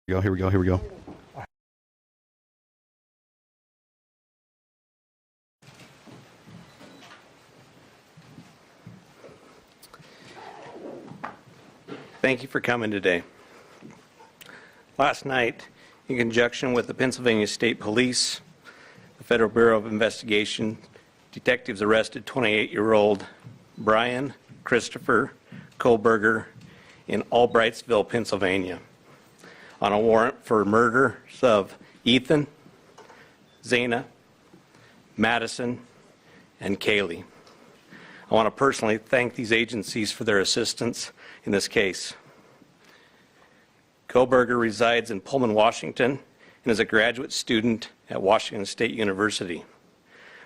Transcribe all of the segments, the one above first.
Here we go. Thank you for coming today. Last night, in conjunction with the Pennsylvania State Police, the Federal Bureau of Investigation, detectives arrested 28-year-old Brian Christopher Kohlberger in Albrightsville, Pennsylvania, on a warrant for murders of Ethan, Zana, Madison, and Kaylee. I want to personally thank these agencies for their assistance in this case. Kohlberger resides in Pullman, Washington, and is a graduate student at Washington State University.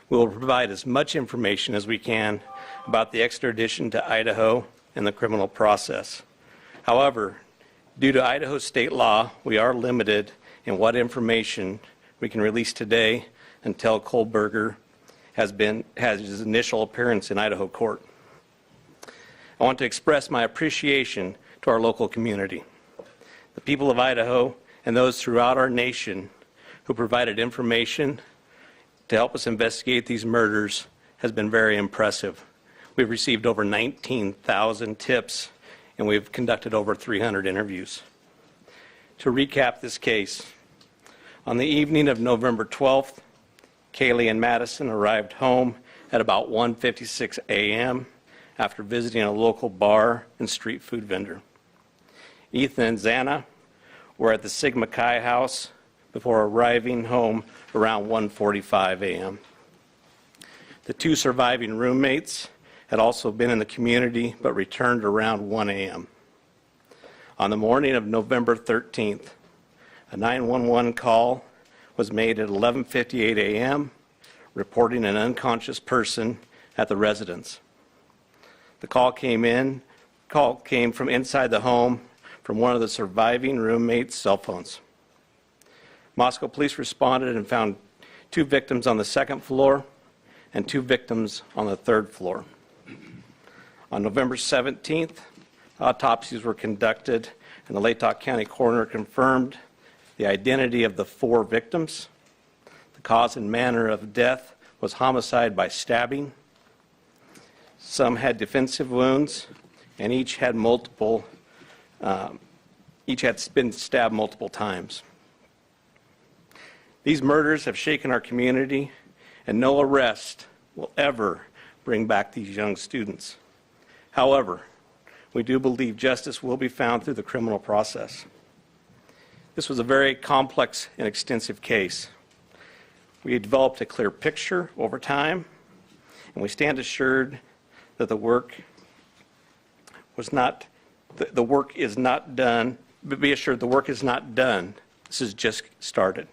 We will provide as much information as we can about the extradition to Idaho and the criminal process. However, due to Idaho state law, we are limited in what information we can release today until Kohlberger has his initial appearance in Idaho court. I want to express my appreciation to our local community, the people of Idaho, and those throughout our nation who provided information to help us investigate these murders has been very impressive. We've received over 19,000 tips, and we've conducted over 300 interviews. To recap this case, on the evening of November 12th, Kaylee and Madison arrived home at about 1:56 a.m. after visiting a local bar and street food vendor. Ethan and Zana were at the Sigma Chi house before arriving home around 1:45 a.m. The two surviving roommates had also been in the community but returned around 1 a.m. On the morning of November 13th, a 911 call was made at 11:58 a.m. reporting an unconscious person at the residence. The call came from inside the home from one of the surviving roommates' cell phones. Moscow police responded and found 2 victims on the 2nd floor and 2 victims on the 3rd floor. On November 17th, autopsies were conducted and the Latah County coroner confirmed the identity of the 4 victims. The cause and manner of death was homicide by stabbing. Some had defensive wounds, and each had been stabbed multiple times. These murders have shaken our community, and no arrest will ever bring back these young students. However, we do believe justice will be found through the criminal process. This was a very complex and extensive case. We developed a clear picture over time, and we stand assured that the work is not done. But be assured the work is not done. This has just started.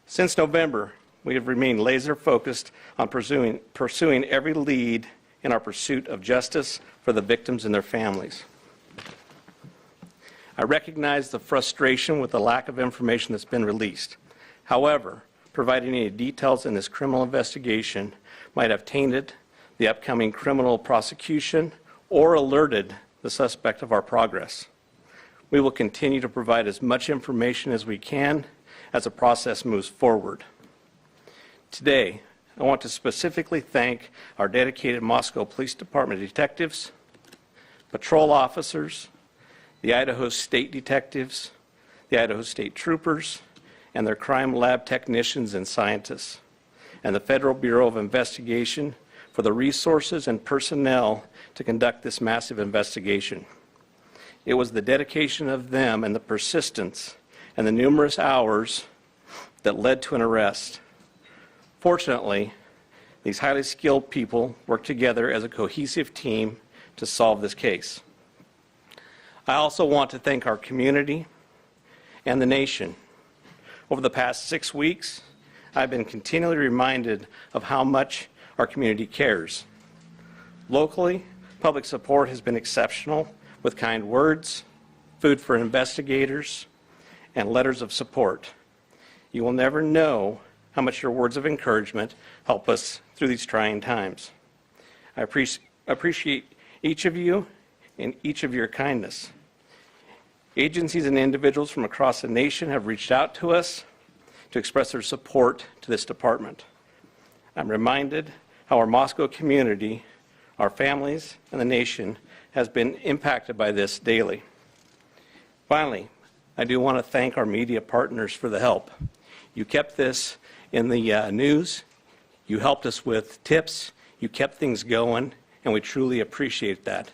Since November, we have remained laser focused on pursuing every lead in our pursuit of justice for the victims and their families. I recognize the frustration with the lack of information that's been released. However, providing any details in this criminal investigation might have tainted the upcoming criminal prosecution or alerted the suspect of our progress. We will continue to provide as much information as we can as the process moves forward. Today, I want to specifically thank our dedicated Moscow Police Department detectives, patrol officers, the Idaho State detectives, the Idaho State troopers, and their crime lab technicians and scientists, and the Federal Bureau of Investigation for the resources and personnel to conduct this massive investigation. It was the dedication of them and the persistence and the numerous hours that led to an arrest. Fortunately, these highly skilled people worked together as a cohesive team to solve this case. I also want to thank our community and the nation. Over the past 6 weeks, I've been continually reminded of how much our community cares. Locally, public support has been exceptional with kind words, food for investigators, and letters of support. You will never know how much your words of encouragement help us through these trying times. I appreciate each of you and each of your kindness. Agencies and individuals from across the nation have reached out to us to express their support to this department. I'm reminded how our Moscow community, our families, and the nation has been impacted by this daily. Finally, I do want to thank our media partners for the help. You kept this in the news, you helped us with tips, you kept things going, and we truly appreciate that.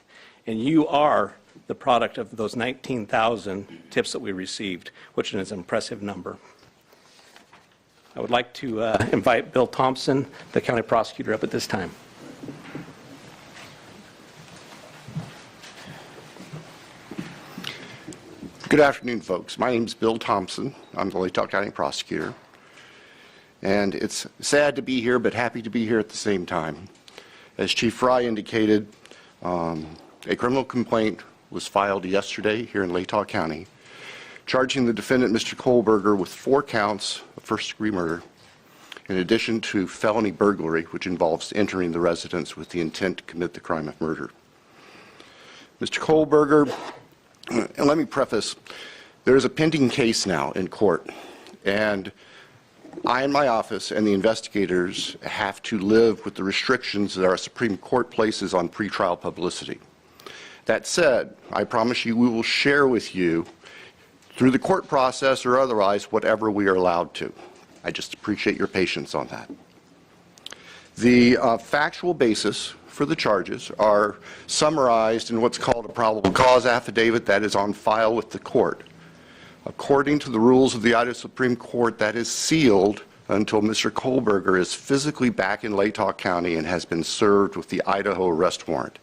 And you are the product of those 19,000 tips that we received, which is an impressive number. I would like to invite Bill Thompson, the county prosecutor, up at this time. Good afternoon, folks. My name is Bill Thompson. I'm the Latah County prosecutor. And it's sad to be here, but happy to be here at the same time. As Chief Fry indicated, a criminal complaint was filed yesterday here in Latah County, charging the defendant, Mr. Kohlberger, with 4 counts of first-degree murder, in addition to felony burglary, which involves entering the residence with the intent to commit the crime of murder. Mr. Kohlberger, and let me preface, there is a pending case now in court, and I and my office and the investigators have to live with the restrictions that our Supreme Court places on pretrial publicity. That said, I promise you we will share with you, through the court process or otherwise, whatever we are allowed to. I just appreciate your patience on that. The factual basis for the charges are summarized in what's called a probable cause affidavit that is on file with the court. According to the rules of the Idaho Supreme Court, that is sealed until Mr. Kohlberger is physically back in Latah County and has been served with the Idaho arrest warrant.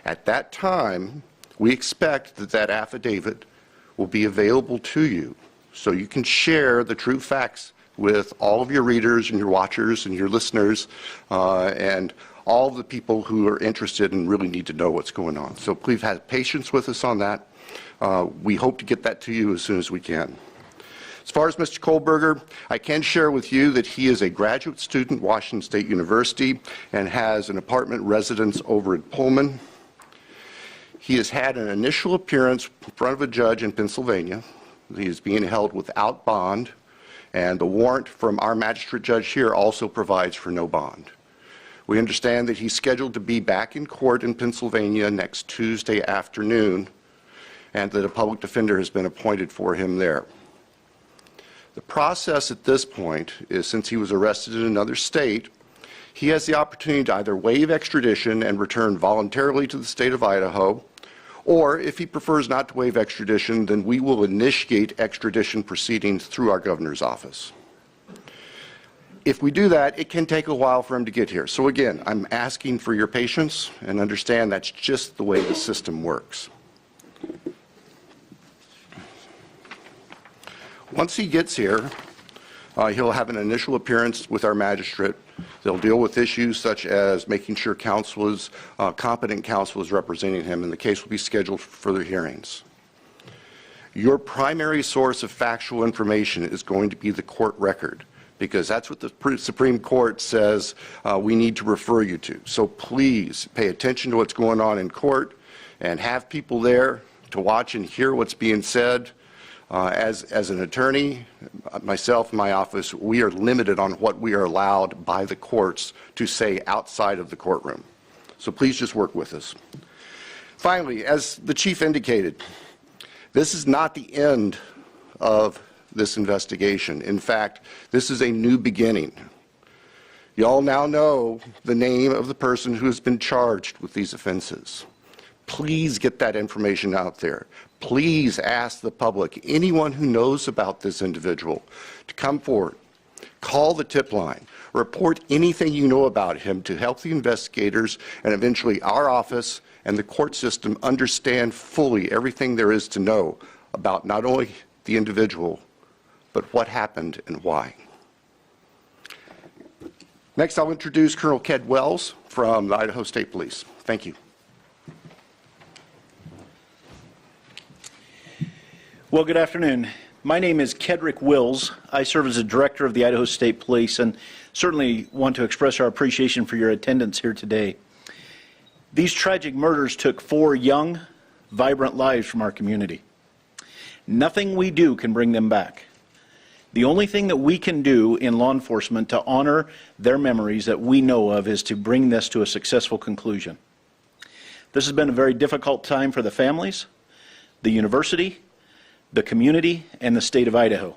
At that time, we expect that that affidavit will be available to you so you can share the true facts with all of your readers and your watchers and your listeners and all of the people who are interested and really need to know what's going on. So please have patience with us on that. We hope to get that to you as soon as we can. As far as Mr. Kohlberger, I can share with you that he is a graduate student at Washington State University and has an apartment residence over at Pullman. He has had an initial appearance in front of a judge in Pennsylvania. He is being held without bond, and the warrant from our magistrate judge here also provides for no bond. We understand that he's scheduled to be back in court in Pennsylvania next Tuesday afternoon, and that a public defender has been appointed for him there. The process at this point is, since he was arrested in another state, he has the opportunity to either waive extradition and return voluntarily to the state of Idaho, or if he prefers not to waive extradition, then we will initiate extradition proceedings through our governor's office. If we do that, it can take a while for him to get here. So again, I'm asking for your patience and understand that's just the way the system works. Once he gets here, he'll have an initial appearance with our magistrate. They'll deal with issues such as making sure competent counsel is representing him, and the case will be scheduled for further hearings. Your primary source of factual information is going to be the court record, because that's what the Supreme Court says we need to refer you to. So please pay attention to what's going on in court and have people there to watch and hear what's being said. As an attorney, myself and my office, we are limited on what we are allowed by the courts to say outside of the courtroom. So please just work with us. Finally, as the chief indicated, this is not the end of this investigation. In fact, this is a new beginning. You all now know the name of the person who has been charged with these offenses. Please get that information out there. Please ask the public, anyone who knows about this individual, to come forward. Call the tip line. Report anything you know about him to help the investigators and eventually our office and the court system understand fully everything there is to know about not only the individual, but what happened and why. Next, I'll introduce Colonel Ked Wells from the Idaho State Police. Thank you. Well, good afternoon. My name is Kedrick Wills. I serve as the director of the Idaho State Police and certainly want to express our appreciation for your attendance here today. These tragic murders took 4 young, vibrant lives from our community. Nothing we do can bring them back. The only thing that we can do in law enforcement to honor their memories that we know of is to bring this to a successful conclusion. This has been a very difficult time for the families, the university, the community, and the state of Idaho.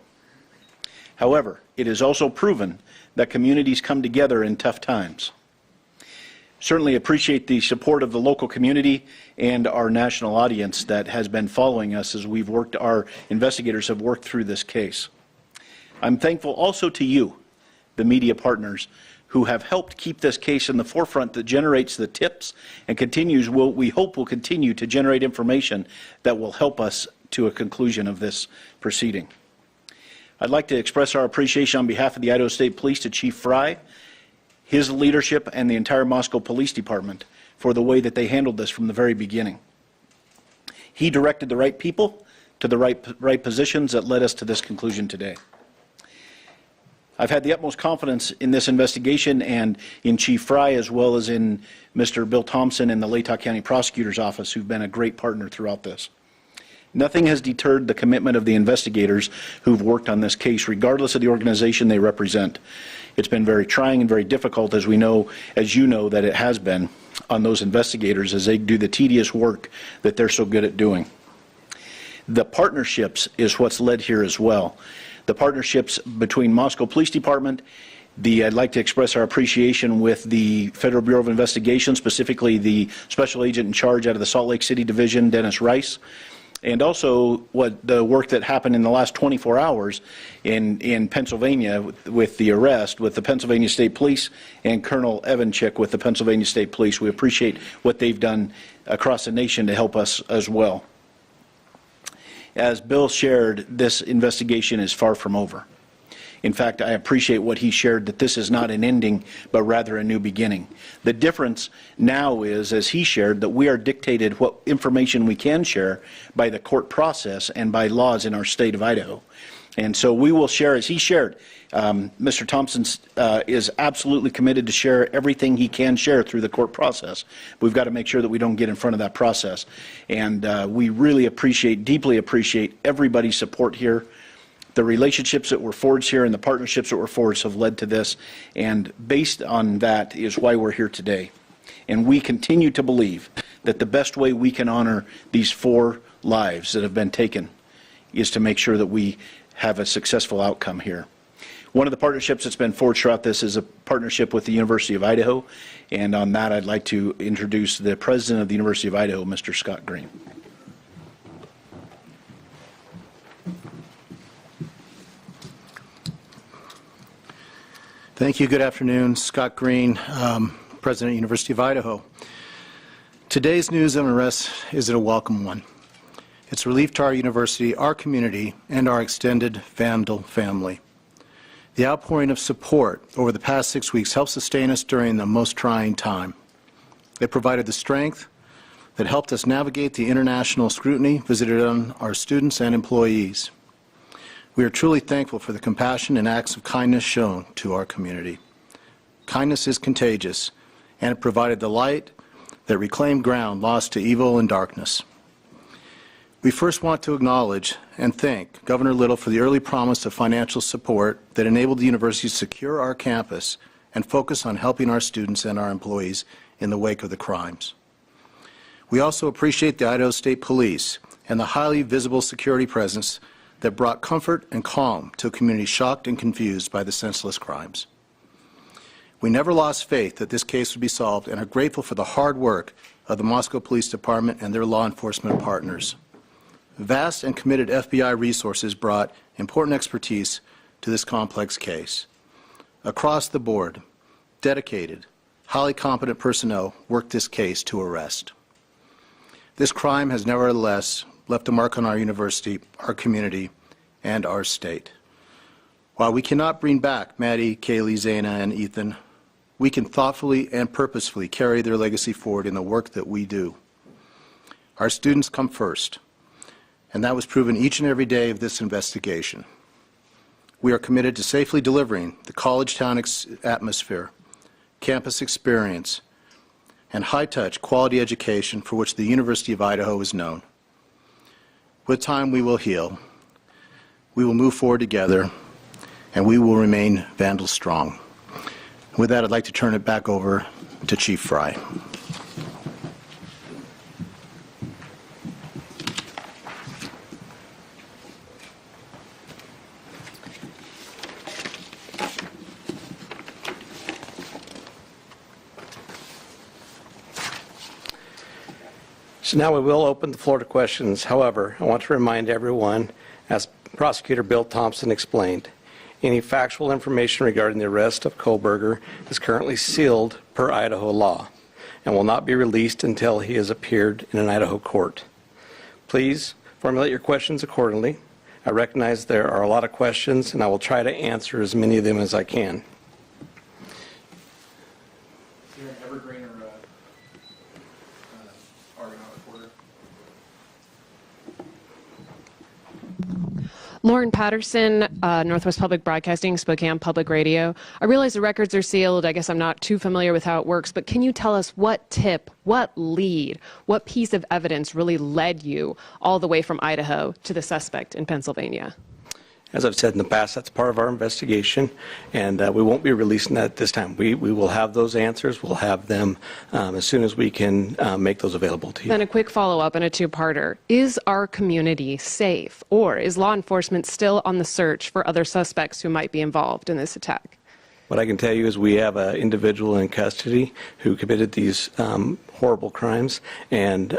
However, it is also proven that communities come together in tough times. Certainly appreciate the support of the local community and our national audience that has been following us as our investigators have worked through this case. I'm thankful also to you, the media partners, who have helped keep this case in the forefront that generates the tips and we hope will continue to generate information that will help us to a conclusion of this proceeding. I'd like to express our appreciation on behalf of the Idaho State Police to Chief Fry, his leadership, and the entire Moscow Police Department for the way that they handled this from the very beginning. He directed the right people to the right positions that led us to this conclusion today. I've had the utmost confidence in this investigation and in Chief Fry as well as in Mr. Bill Thompson and the Latah County Prosecutor's Office, who've been a great partner throughout this. Nothing has deterred the commitment of the investigators who've worked on this case, regardless of the organization they represent. It's been very trying and very difficult, as you know, that it has been on those investigators as they do the tedious work that they're so good at doing. The partnerships is what's led here as well. The partnerships between Moscow Police Department, I'd like to express our appreciation with the Federal Bureau of Investigation, specifically the Special Agent in charge out of the Salt Lake City Division, Dennis Rice, and also the work that happened in the last 24 hours in Pennsylvania with the arrest with the Pennsylvania State Police and Colonel Evanchik with the Pennsylvania State Police. We appreciate what they've done across the nation to help us as well. As Bill shared, this investigation is far from over. In fact, I appreciate what he shared, that this is not an ending, but rather a new beginning. The difference now is, as he shared, that we are dictated what information we can share by the court process and by laws in our state of Idaho. And so we will share, as he shared, Mr. Thompson is absolutely committed to share everything he can share through the court process. We've got to make sure that we don't get in front of that process. And we really deeply appreciate everybody's support here. The relationships that were forged here and the partnerships that were forged have led to this. And based on that is why we're here today. And we continue to believe that the best way we can honor these 4 lives that have been taken is to make sure that we have a successful outcome here. One of the partnerships that's been forged throughout this is a partnership with the University of Idaho, and on that I'd like to introduce the president of the University of Idaho, Mr. Scott Green. Thank you. Good afternoon. Scott Green, President of the University of Idaho. Today's news and arrest is a welcome one. It's a relief to our university, our community, and our extended Vandal family. The outpouring of support over the past 6 weeks helped sustain us during the most trying time. It provided the strength that helped us navigate the international scrutiny visited on our students and employees. We are truly thankful for the compassion and acts of kindness shown to our community. Kindness is contagious, and it provided the light that reclaimed ground lost to evil and darkness. We first want to acknowledge and thank Governor Little for the early promise of financial support that enabled the university to secure our campus and focus on helping our students and our employees in the wake of the crimes. We also appreciate the Idaho State Police and the highly visible security presence that brought comfort and calm to a community shocked and confused by the senseless crimes. We never lost faith that this case would be solved and are grateful for the hard work of the Moscow Police Department and their law enforcement partners. Vast and committed FBI resources brought important expertise to this complex case. Across the board, dedicated, highly competent personnel worked this case to arrest. This crime has nevertheless left a mark on our university, our community, and our state. While we cannot bring back Maddie, Kaylee, Zaina, and Ethan, we can thoughtfully and purposefully carry their legacy forward in the work that we do. Our students come first, and that was proven each and every day of this investigation. We are committed to safely delivering the college town atmosphere, campus experience, and high-touch quality education for which the University of Idaho is known. With time, we will heal. We will move forward together, and we will remain Vandal strong. With that, I'd like to turn it back over to Chief Fry. So now we will open the floor to questions. However, I want to remind everyone, as Prosecutor Bill Thompson explained, any factual information regarding the arrest of Kohlberger is currently sealed per Idaho law and will not be released until he has appeared in an Idaho court. Please formulate your questions accordingly. I recognize there are a lot of questions, and I will try to answer as many of them as I can. Is there an evergreen or Argonaut reporter? Lauren Patterson, Northwest Public Broadcasting, Spokane Public Radio. I realize the records are sealed. I guess I'm not too familiar with how it works, but can you tell us what tip, what lead, what piece of evidence really led you all the way from Idaho to the suspect in Pennsylvania? As I've said in the past, that's part of our investigation, and we won't be releasing that at this time. We will have those answers. We'll have them as soon as we can make those available to you. Then a quick follow-up and a two-parter. Is our community safe, or is law enforcement still on the search for other suspects who might be involved in this attack? What I can tell you is we have an individual in custody who committed these horrible crimes, and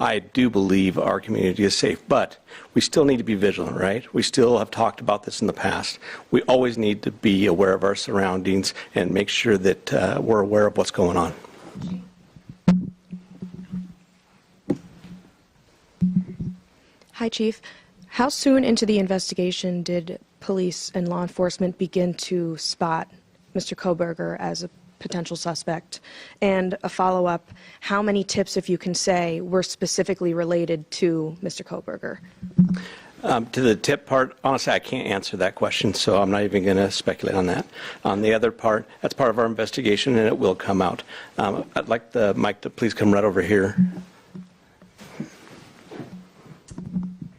I do believe our community is safe, but we still need to be vigilant, right? We still have talked about this in the past. We always need to be aware of our surroundings and make sure that we're aware of what's going on. Hi, Chief. How soon into the investigation did police and law enforcement begin to spot Mr. Kohlberger as a potential suspect? And a follow-up, how many tips, if you can say, were specifically related to Mr. Kohlberger? To the tip part, honestly, I can't answer that question, so I'm not even going to speculate on that. On the other part, that's part of our investigation, and it will come out. I'd like the mic to please come right over here.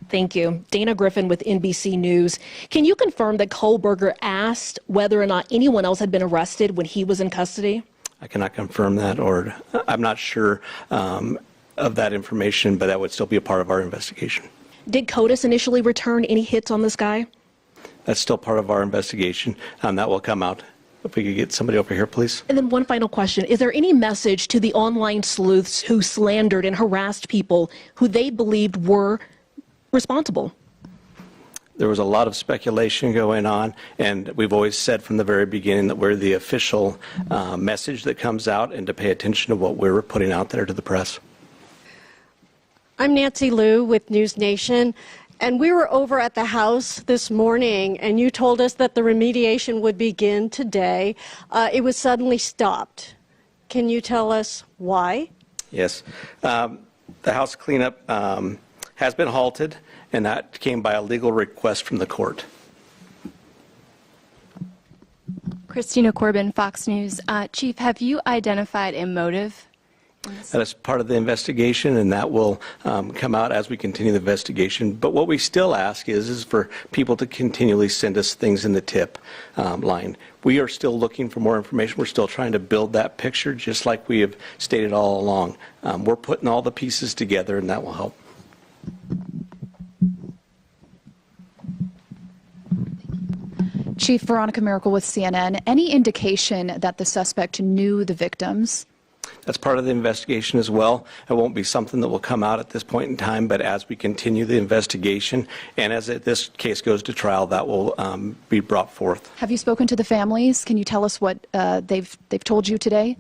Thank you. Dana Griffin with NBC News. Can you confirm that Kohlberger asked whether or not anyone else had been arrested when he was in custody? I cannot confirm that, or I'm not sure of that information, but that would still be a part of our investigation. Did CODIS initially return any hits on this guy? That's still part of our investigation. That will come out. If we could get somebody over here, please. And then one final question. Is there any message to the online sleuths who slandered and harassed people who they believed were responsible? There was a lot of speculation going on, and we've always said from the very beginning that we're the official message that comes out, and to pay attention to what we're putting out there to the press. I'm Nancy Liu with News Nation, and we were over at the house this morning, and you told us that the remediation would begin today. It was suddenly stopped. Can you tell us why? Yes. The house cleanup has been halted, and that came by a legal request from the court. Christina Corbin, Fox News. Chief, have you identified a motive? That is part of the investigation, and that will come out as we continue the investigation. But what we still ask is for people to continually send us things in the tip line. We are still looking for more information. We're still trying to build that picture, just like we have stated all along. We're putting all the pieces together, and that will help. Chief, Veronica Miracle with CNN. Any indication that the suspect knew the victims? That's part of the investigation as well. It won't be something that will come out at this point in time, but as we continue the investigation and as this case goes to trial, that will be brought forth. Have you spoken to the families? Can you tell us what they've told you today?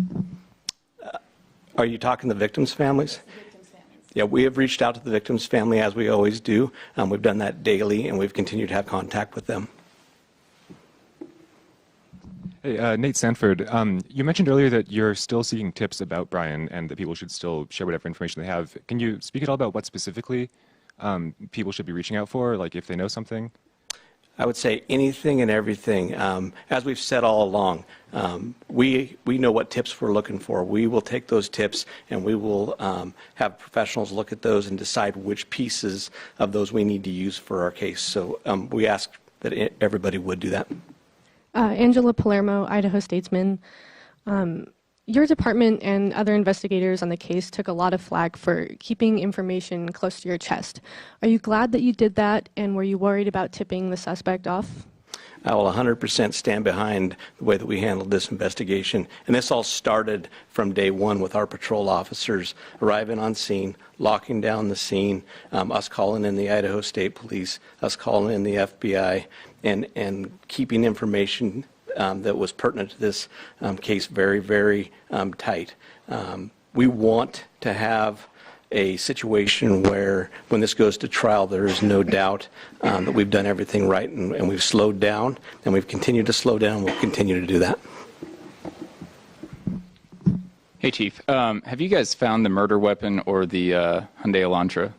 Are you talking the victims' families? Yeah, we have reached out to the victims' family as we always do. We've done that daily, and we've continued to have contact with them. Hey, Nate Sanford, you mentioned earlier that you're still seeking tips about Brian and that people should still share whatever information they have. Can you speak at all about what specifically people should be reaching out for, like if they know something? I would say anything and everything. As we've said all along, we know what tips we're looking for. We will take those tips and we will have professionals look at those and decide which pieces of those we need to use for our case. So we ask that everybody would do that. Angela Palermo, Idaho Statesman. Your department and other investigators on the case took a lot of flack for keeping information close to your chest. Are you glad that you did that, and were you worried about tipping the suspect off? I will 100% stand behind the way that we handled this investigation. And this all started from day one with our patrol officers arriving on scene, locking down the scene, us calling in the Idaho State Police, us calling in the FBI, and keeping information that was pertinent to this case very, very tight. We want to have a situation where when this goes to trial, there is no doubt that we've done everything right and we've slowed down and we've continued to slow down. We'll continue to do that. Hey, Chief. Have you guys found the murder weapon or the Hyundai Elantra?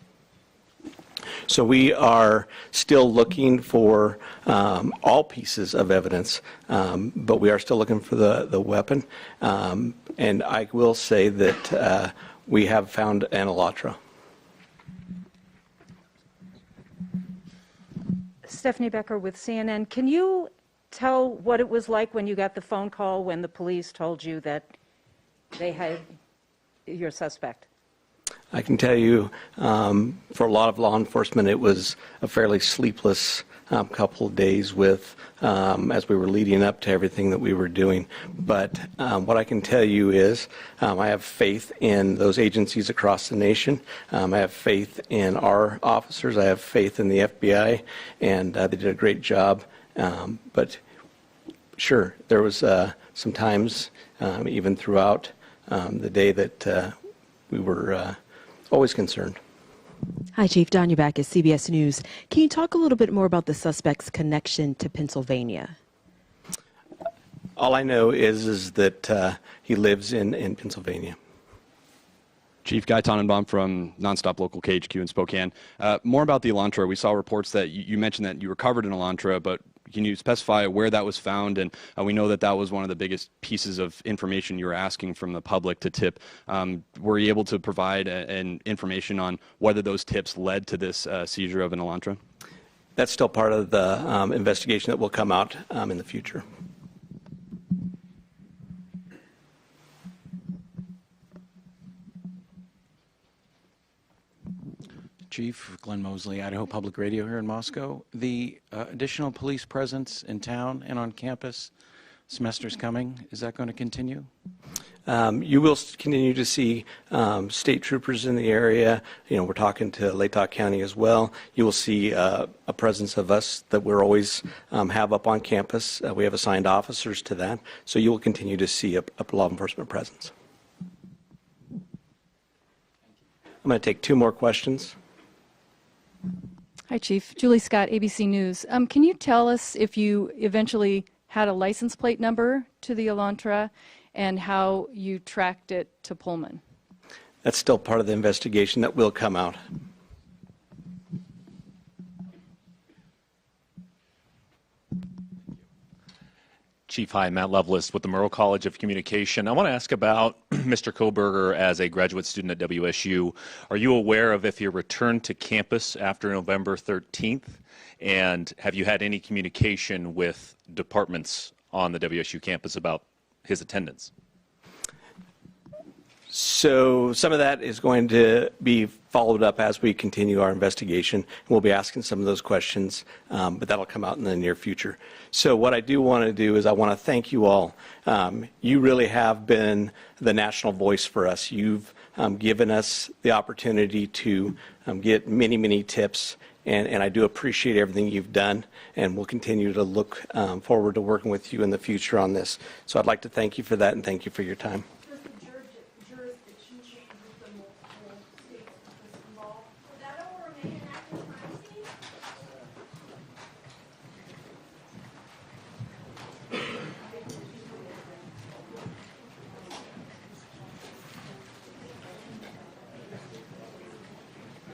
So we are still looking for all pieces of evidence, but we are still looking for the weapon. And I will say that we have found an Elantra. Stephanie Becker with CNN. Can you tell what it was like when you got the phone call when the police told you that they had your suspect? I can tell you, for a lot of law enforcement, it was a fairly sleepless couple of days with, as we were leading up to everything that we were doing. But what I can tell you is I have faith in those agencies across the nation. I have faith in our officers. I have faith in the FBI, and they did a great job. But sure, there was some times, even throughout the day, that we were always concerned. Hi, Chief. Don Ubak is CBS News. Can you talk a little bit more about the suspect's connection to Pennsylvania? All I know is that he lives in Pennsylvania. Chief Guy Tannenbaum from Nonstop Local KHQ in Spokane. More about the Elantra. We saw reports that you mentioned that you recovered an Elantra, but can you specify where that was found? And we know that that was one of the biggest pieces of information you were asking from the public to tip. Were you able to provide an information on whether those tips led to this seizure of an Elantra? That's still part of the investigation that will come out in the future. Chief Glenn Mosley, Idaho Public Radio here in Moscow. The additional police presence in town and on campus, semester's coming. Is that going to continue? You will continue to see state troopers in the area. You know, we're talking to Latah County as well. You will see a presence of us that we're always have up on campus. We have assigned officers to that. So you will continue to see a law enforcement presence. I'm going to take two more questions. Hi, Chief. Julie Scott, ABC News. Can you tell us if you eventually had a license plate number to the Elantra and how you tracked it to Pullman? That's still part of the investigation that will come out. Chief, hi, Matt Lovelace with the Murrow College of Communication. I want to ask about Mr. Koberger as a graduate student at WSU. Are you aware of if he returned to campus after November 13th? And have you had any communication with departments on the WSU campus about his attendance? So some of that is going to be followed up as we continue our investigation. We'll be asking some of those questions, but that'll come out in the near future. So what I do want to do is I want to thank you all. You really have been the national voice for us. You've given us the opportunity to get many, many tips, and I do appreciate everything you've done, and we'll continue to look forward to working with you in the future on this. So I'd like to thank you for that and thank you for your time.